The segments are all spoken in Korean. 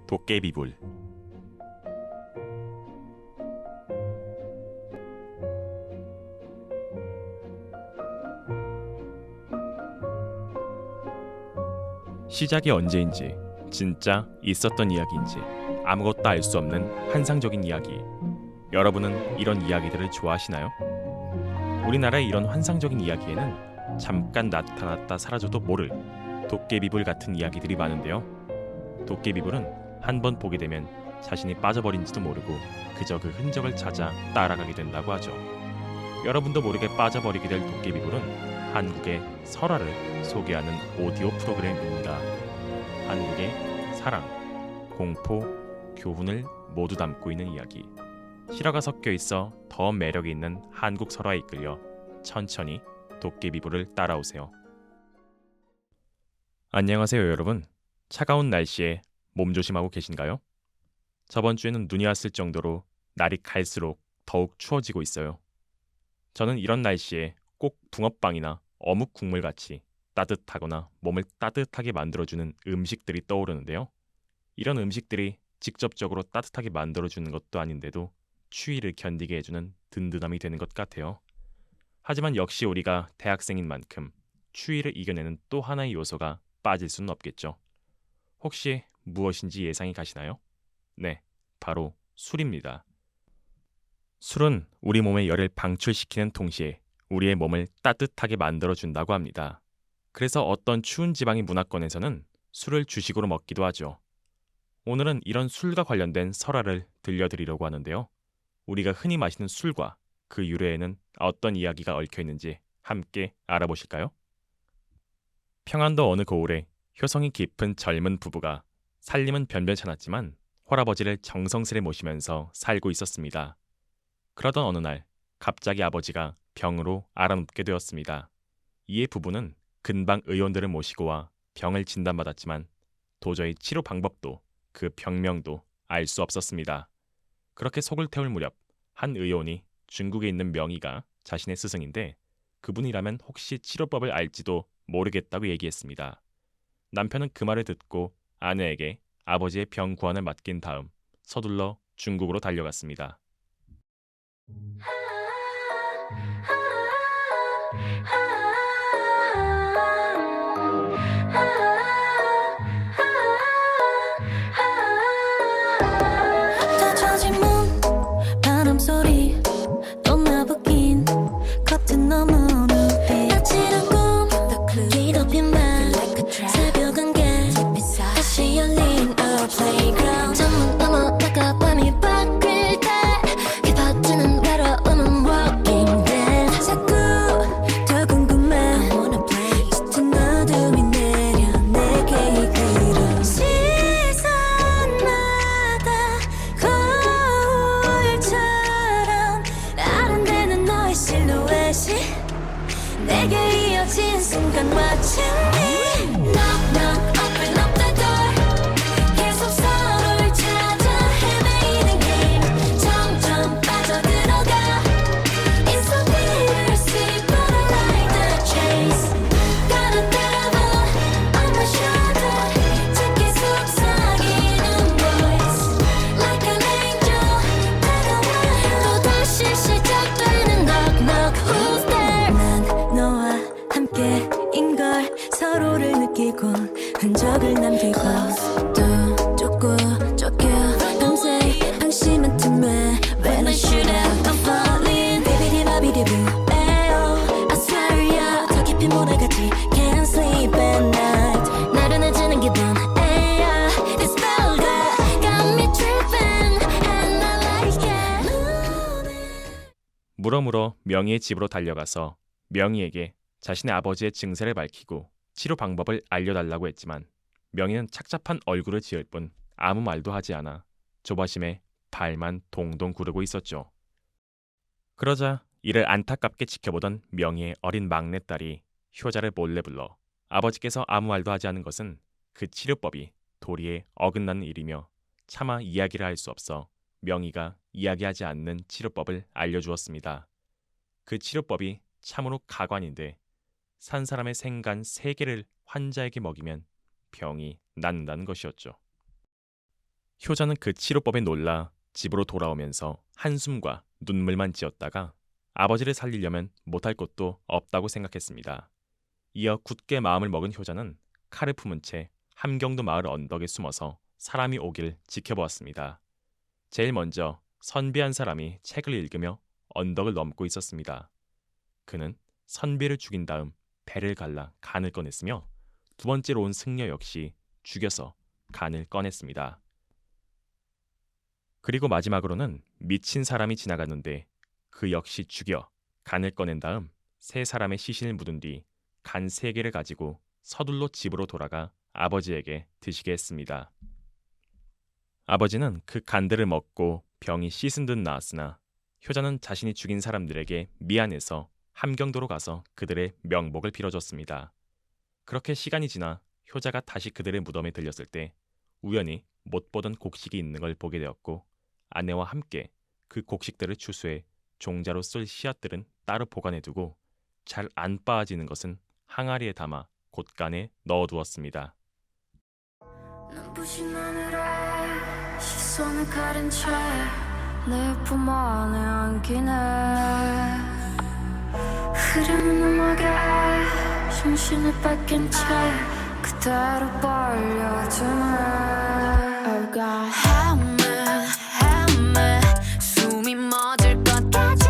도깨비불. 시작이 언제인지, 진짜 있었던 이야기인지 아무것도 알 수 없는 환상적인 이야기. 여러분은 이런 이야기들을 좋아하시나요? 우리나라의 이런 환상적인 이야기에는 잠깐 나타났다 사라져도 모를 도깨비불 같은 이야기들이 많은데요. 도깨비불은 한 번 보게 되면 자신이 빠져버린지도 모르고 그저 그 흔적을 찾아 따라가게 된다고 하죠. 여러분도 모르게 빠져버리게 될 도깨비불은 한국의 설화를 소개하는 오디오 프로그램입니다. 한국의 사랑, 공포, 교훈을 모두 담고 있는 이야기. 실화가 섞여 있어 더 매력이 있는 한국 설화에 이끌려 천천히 도깨비불을 따라오세요. 안녕하세요 여러분. 차가운 날씨에 몸 조심하고 계신가요? 저번 주에는 눈이 왔을 정도로 날이 갈수록 더욱 추워지고 있어요. 저는 이런 날씨에 꼭 붕어빵이나 어묵 국물같이 따뜻하거나 몸을 따뜻하게 만들어주는 음식들이 떠오르는데요. 이런 음식들이 직접적으로 따뜻하게 만들어주는 것도 아닌데도 추위를 견디게 해주는 든든함이 되는 것 같아요. 하지만 역시 우리가 대학생인 만큼 추위를 이겨내는 또 하나의 요소가 빠질 수는 없겠죠. 혹시 무엇인지 예상이 가시나요? 네, 바로 술입니다. 술은 우리 몸의 열을 방출시키는 동시에 우리의 몸을 따뜻하게 만들어준다고 합니다. 그래서 어떤 추운 지방의 문화권에서는 술을 주식으로 먹기도 하죠. 오늘은 이런 술과 관련된 설화를 들려드리려고 하는데요. 우리가 흔히 마시는 술과 그 유래에는 어떤 이야기가 얽혀 있는지 함께 알아보실까요? 평안도 어느 고을에 효성이 깊은 젊은 부부가 살림은 변변찮았지만 할아버지를 정성스레 모시면서 살고 있었습니다. 그러던 어느 날 갑자기 아버지가 병으로 앓아눕게 되었습니다. 이에 부부는 근방 의원들을 모시고 와 병을 진단받았지만 도저히 치료 방법도 그 병명도 알 수 없었습니다. 그렇게 속을 태울 무렵 한 의원이 중국에 있는 명의가 자신의 스승인데 그분이라면 혹시 치료법을 알지도 모르겠다고 얘기했습니다. 남편은 그 말을 듣고 아내에게 아버지의 병 구안을 맡긴 다음 서둘러 중국으로 달려갔습니다. 젖어진 몸 바람 소리 또 나부긴 겉은 너무 눈빛 아찔한 꿈 뒤덮인 맘 새벽 안개 다시 열린 a playground 창문 넘어 나가 밤이 바뀔 때 깊어지는 외로움은 walking dead 자꾸 더 궁금해 I wanna play 짙은 어둠이 내려 내게 이끌어 시선마다 거울처럼 아른대는 너의 실루엣이 내게 이어진 순간 마침내 Knock knock open up the door 계속 서로를 찾아 헤매이는 게임 점점 빠져들어가 It's so bittersweet but I like the chase Got a devil on my shoulder 작게 속삭이는 voice Like an angel 다가와 또다시 시작되는 knock knock Who's there 난 너와 함께인 걸 서로를 느끼고 흔적을 남기고 또 쫓고 쫓겨 밤새 방심한 틈에 When I shoot out I'm falling 비비디바비디부 에어 I swear yeah 더 깊이 몰아가지 Can't sleep at night 나른해지는 기분 에야 This spell got me tripping And I like it 물어물어 명희의 집으로 달려가서 명희에게 자신의 아버지의 증세를 밝히고 치료 방법을 알려달라고 했지만 명희는 착잡한 얼굴을 지을 뿐 아무 말도 하지 않아 조바심에 발만 동동 구르고 있었죠. 그러자 이를 안타깝게 지켜보던 명희의 어린 막내딸이 효자를 몰래 불러 아버지께서 아무 말도 하지 않은 것은 그 치료법이 도리에 어긋나는 일이며 차마 이야기를 할 수 없어 명희가 이야기하지 않는 치료법을 알려주었습니다. 그 치료법이 참으로 가관인데 산 사람의 생간 3개를 환자에게 먹이면 병이 낫는다는 것이었죠. 효자는 그 치료법에 놀라 집으로 돌아오면서 한숨과 눈물만 지었다가 아버지를 살리려면 못할 것도 없다고 생각했습니다. 이어 굳게 마음을 먹은 효자는 칼을 품은 채 함경도 마을 언덕에 숨어서 사람이 오길 지켜보았습니다. 제일 먼저 선비한 사람이 책을 읽으며 언덕을 넘고 있었습니다. 그는 선비를 죽인 다음 배를 갈라 간을 꺼냈으며 두 번째로 온 승려 역시 죽여서 간을 꺼냈습니다. 그리고 마지막으로는 미친 사람이 지나갔는데 그 역시 죽여 간을 꺼낸 다음 3사람의 시신을 묻은 뒤 간 3개를 가지고 서둘러 집으로 돌아가 아버지에게 드시게 했습니다. 아버지는 그 간들을 먹고 병이 씻은 듯 나았으나 효자는 자신이 죽인 사람들에게 미안해서 함경도로 가서 그들의 명복을 빌어줬습니다. 그렇게 시간이 지나 효자가 다시 그들의 무덤에 들렸을 때 우연히 못 보던 곡식이 있는 걸 보게 되었고 아내와 함께 그 곡식들을 추수해 종자로 쓸 씨앗들은 따로 보관해두고 잘 안 빠지는 것은 항아리에 담아 곳간에 넣어두었습니다. 눈부신 하늘에 시선을 가린 채 내 품 안에 안기네 흐르는 음악에 정신을 뺏긴 채 그대로 빨려드네 Oh God help me 숨이 멎을 것 같지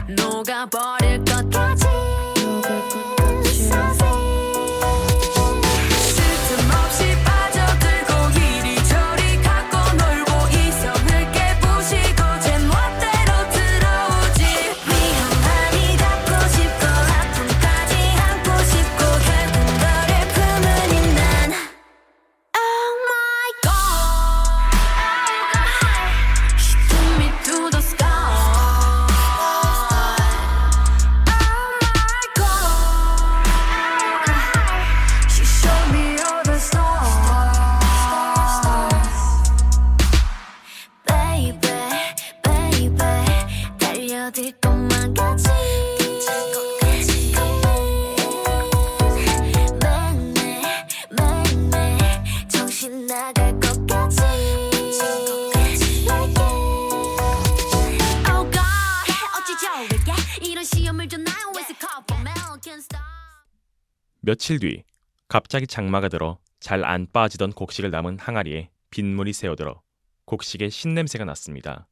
녹아버릴 것 같지 쓸틈없이 빠져들고 이리저리 갖고 놀고 이성을 깨부시고 제 멋대로 들어오지 위험함이 닿고 싶고 아픔까지 안고 싶고 결국 너를 품으니 난 Oh my God She took me to the sky 될 것만 같지 매일매일 정신 나갈 것 같지 Oh God 어찌 저에게 이런 시험을 줬나요 It's a call for American star 며칠 뒤 갑자기 장마가 들어 잘 안 빠지던 곡식을 남은 항아리에 빗물이 새어들어 곡식에 신냄새가 났습니다.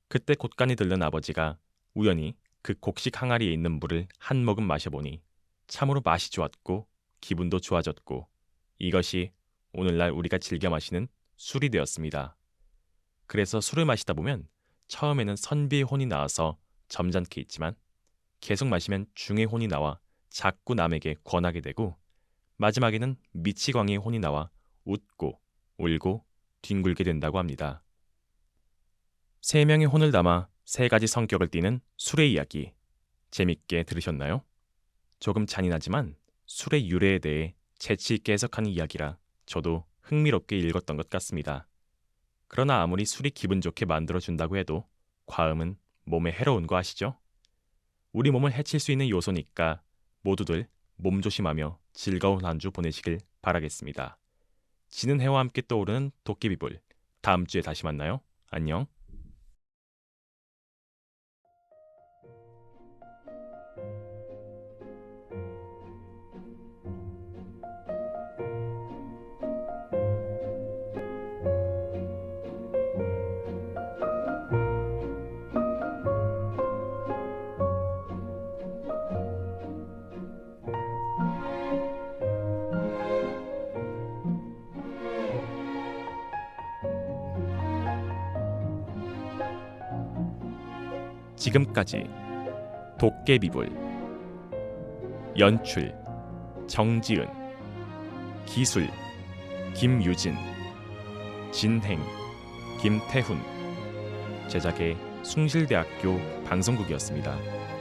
그때 곳간이 들른 아버지가 우연히 그 곡식 항아리에 있는 물을 한 모금 마셔보니 참으로 맛이 좋았고 기분도 좋아졌고 이것이 오늘날 우리가 즐겨 마시는 술이 되었습니다. 그래서 술을 마시다 보면 처음에는 선비의 혼이 나와서 점잖게 있지만 계속 마시면 중의 혼이 나와 자꾸 남에게 권하게 되고 마지막에는 미치광이의 혼이 나와 웃고 울고 뒹굴게 된다고 합니다. 3명의 혼을 담아 3가지 성격을 띠는 술의 이야기 재밌게 들으셨나요? 조금 잔인하지만 술의 유래에 대해 재치있게 해석하는 이야기라 저도 흥미롭게 읽었던 것 같습니다. 그러나 아무리 술이 기분 좋게 만들어준다고 해도 과음은 몸에 해로운 거 아시죠? 우리 몸을 해칠 수 있는 요소니까 모두들 몸조심하며 즐거운 한 주 보내시길 바라겠습니다. 지는 해와 함께 떠오르는 도깨비불 다음 주에 다시 만나요. 안녕. 지금까지 도깨비불 연출 정지은 기술 김유진 진행 김태훈 제작의 숭실대학교 방송국이었습니다.